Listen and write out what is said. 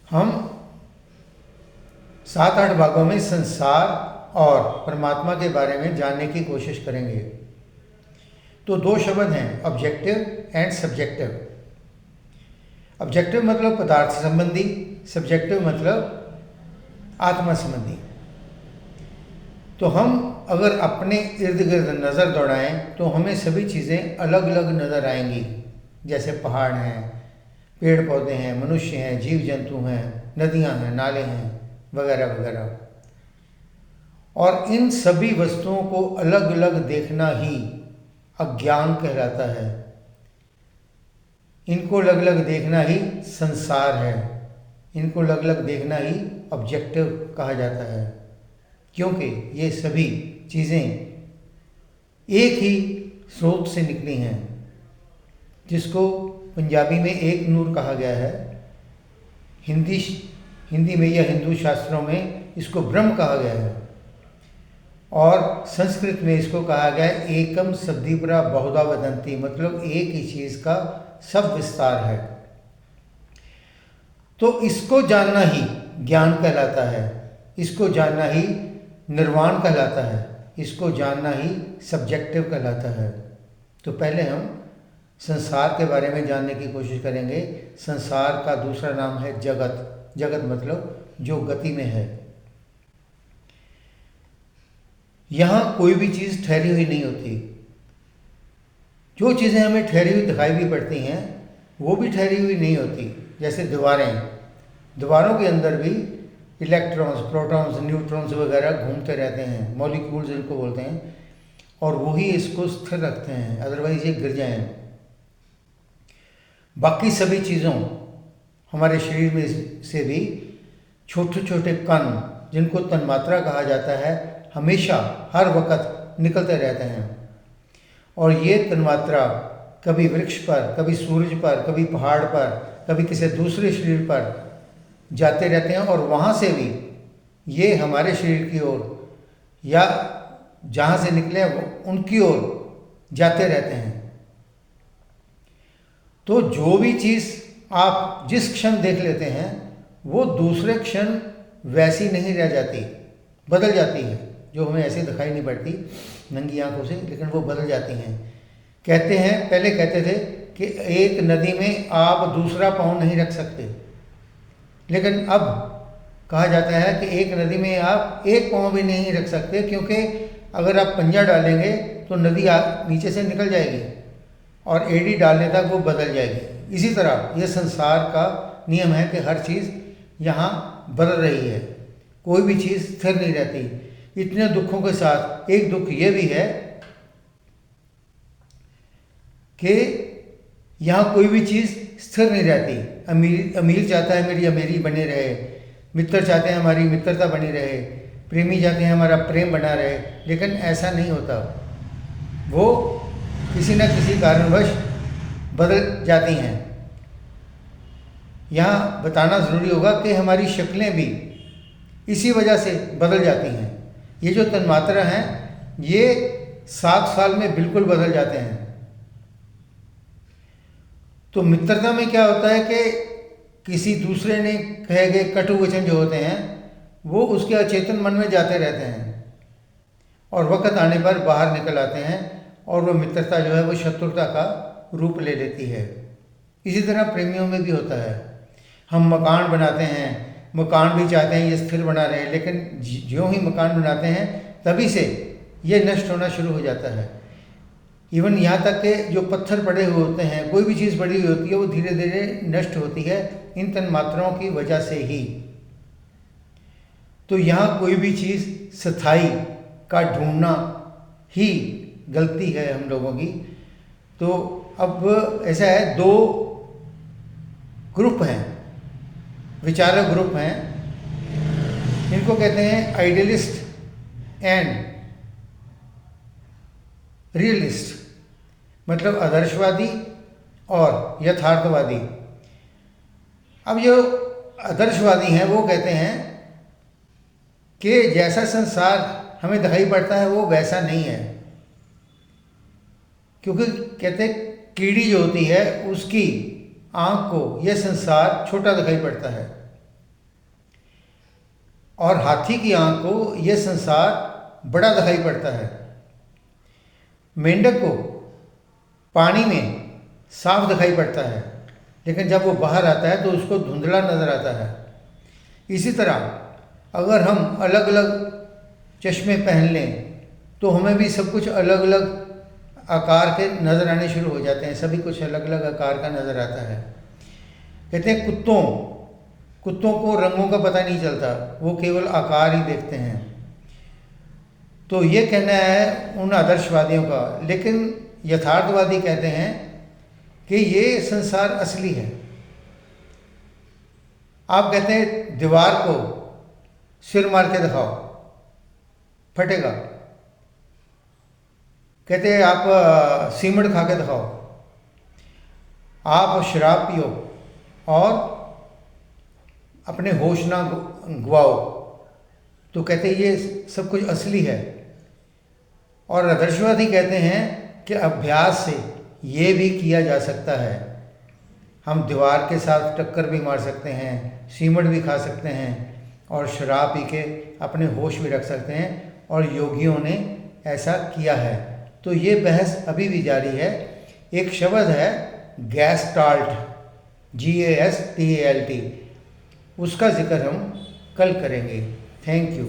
हम 7-8 भागों में संसार और परमात्मा के बारे में जानने की कोशिश करेंगे। तो दो शब्द हैं, ऑब्जेक्टिव एंड सब्जेक्टिव। ऑब्जेक्टिव मतलब पदार्थ संबंधी, सब्जेक्टिव मतलब आत्मा संबंधी। तो हम अगर अपने इर्द गिर्द नज़र दौड़ाएं तो हमें सभी चीज़ें अलग अलग नज़र आएंगी। जैसे पहाड़ हैं, पेड़ पौधे हैं, मनुष्य हैं, जीव जंतु हैं, नदियां हैं, नाले हैं, वगैरह वगैरह। और इन सभी वस्तुओं को अलग अलग देखना ही अज्ञान कहलाता है। इनको अलग अलग देखना ही संसार है। इनको अलग अलग देखना ही ऑब्जेक्टिव कहा जाता है, क्योंकि ये सभी चीज़ें एक ही स्रोत से निकली हैं, जिसको पंजाबी में एक नूर कहा गया है। हिंदी में या हिंदू शास्त्रों में इसको ब्रह्म कहा गया है, और संस्कृत में इसको कहा गया है एकम सद्दीपरा बहुधा वदंती, मतलब एक ही चीज़ का सब विस्तार है। तो इसको जानना ही ज्ञान कहलाता है, इसको जानना ही निर्वाण कहलाता है, इसको जानना ही सब्जेक्टिव कहलाता है। तो पहले हम संसार के बारे में जानने की कोशिश करेंगे। संसार का दूसरा नाम है जगत। जगत मतलब जो गति में है। यहाँ कोई भी चीज़ ठहरी हुई नहीं होती। जो चीज़ें हमें ठहरी हुई दिखाई भी पड़ती हैं वो भी ठहरी हुई नहीं होती। जैसे दीवारें, दीवारों के अंदर भी इलेक्ट्रॉन्स, प्रोटॉन्स, न्यूट्रॉन्स वगैरह घूमते रहते हैं, मॉलिक्यूल्स इनको बोलते हैं, और वही इसको स्थिर रखते हैं, अदरवाइज ये गिर जाएं। बाकी सभी चीज़ों, हमारे शरीर में से भी छोटे छोटे कण, जिनको तन्मात्रा कहा जाता है, हमेशा हर वक्त निकलते रहते हैं। और ये तन्मात्रा कभी वृक्ष पर, कभी सूरज पर, कभी पहाड़ पर, कभी किसी दूसरे शरीर पर जाते रहते हैं, और वहाँ से भी ये हमारे शरीर की ओर या जहाँ से निकले उनकी ओर जाते रहते हैं। तो जो भी चीज़ आप जिस क्षण देख लेते हैं वो दूसरे क्षण वैसी नहीं रह जाती, बदल जाती है। जो हमें ऐसे दिखाई नहीं पड़ती नंगी आंखों से, लेकिन वो बदल जाती हैं। कहते हैं, पहले कहते थे कि एक नदी में आप दूसरा पाँव नहीं रख सकते, लेकिन अब कहा जाता है कि एक नदी में आप एक पाँव भी नहीं रख सकते, क्योंकि अगर आप पंजा डालेंगे तो नदी नीचे से निकल जाएगी और एड़ी डालने तक वो बदल जाएगी। इसी तरह ये संसार का नियम है कि हर चीज़ यहाँ बदल रही है, कोई भी चीज़ स्थिर नहीं रहती। इतने दुखों के साथ एक दुख ये भी है कि यहाँ कोई भी चीज़ स्थिर नहीं रहती। अमीर चाहता है मेरी अमीरी बनी रहे, मित्र चाहते हैं हमारी मित्रता बनी रहे, प्रेमी चाहते हैं हमारा प्रेम बना रहे, लेकिन ऐसा नहीं होता। वो किसी न किसी कारणवश बदल जाती हैं। यहाँ बताना ज़रूरी होगा कि हमारी शक्लें भी इसी वजह से बदल जाती हैं। ये जो तन्मात्रा हैं ये 7 साल में बिल्कुल बदल जाते हैं। तो मित्रता में क्या होता है कि किसी दूसरे ने कहे गए कटु वचन जो होते हैं वो उसके अचेतन मन में जाते रहते हैं, और वक़्त आने पर बाहर निकल आते हैं, और वो मित्रता जो है वो शत्रुता का रूप ले लेती है। इसी तरह प्रेमियों में भी होता है। हम मकान बनाते हैं, मकान भी चाहते हैं ये स्थिर बना रहे, लेकिन ज्यों ही मकान बनाते हैं तभी से ये नष्ट होना शुरू हो जाता है। इवन यहाँ तक कि जो पत्थर पड़े हुए होते हैं, कोई भी चीज़ पड़ी हुई होती है, वो धीरे धीरे नष्ट होती है इन तन्मात्राओं की वजह से ही। तो यहाँ कोई भी चीज़ स्थायी का ढूंढना ही गलती है हम लोगों की। तो अब ऐसा है, 2 ग्रुप हैं, विचारक ग्रुप हैं। इनको कहते हैं आइडियलिस्ट एंड रियलिस्ट, मतलब आदर्शवादी और यथार्थवादी। अब जो आदर्शवादी हैं वो कहते हैं कि जैसा संसार हमें दिखाई पड़ता है वो वैसा नहीं है, क्योंकि कहते कीड़ी जो होती है उसकी आँख को यह संसार छोटा दिखाई पड़ता है, और हाथी की आंख को यह संसार बड़ा दिखाई पड़ता है। मेंढक को पानी में साफ दिखाई पड़ता है, लेकिन जब वो बाहर आता है तो उसको धुंधला नज़र आता है। इसी तरह अगर हम अलग अलग चश्मे पहन लें तो हमें भी सब कुछ अलग अलग आकार के नज़र आने शुरू हो जाते हैं, सभी कुछ अलग अलग आकार का नज़र आता है। कहते हैं कुत्तों को रंगों का पता नहीं चलता, वो केवल आकार ही देखते हैं। तो ये कहना है उन आदर्शवादियों का, लेकिन यथार्थवादी कहते हैं कि ये संसार असली है। आप कहते हैं दीवार को सिर मार के दिखाओ, फटेगा। कहते हैं आप सीमेंट खा के दिखाओ, आप शराब पियो और अपने होश ना गवाओ, तो कहते हैं ये सब कुछ असली है। और आदर्शवादी कहते हैं कि अभ्यास से ये भी किया जा सकता है। हम दीवार के साथ टक्कर भी मार सकते हैं, सीमेंट भी खा सकते हैं और शराब पी के अपने होश भी रख सकते हैं, और योगियों ने ऐसा किया है। तो ये बहस अभी भी जारी है। एक शब्द है गैस्टाल्ट, GASTALT, उसका जिक्र हम कल करेंगे। Thank you.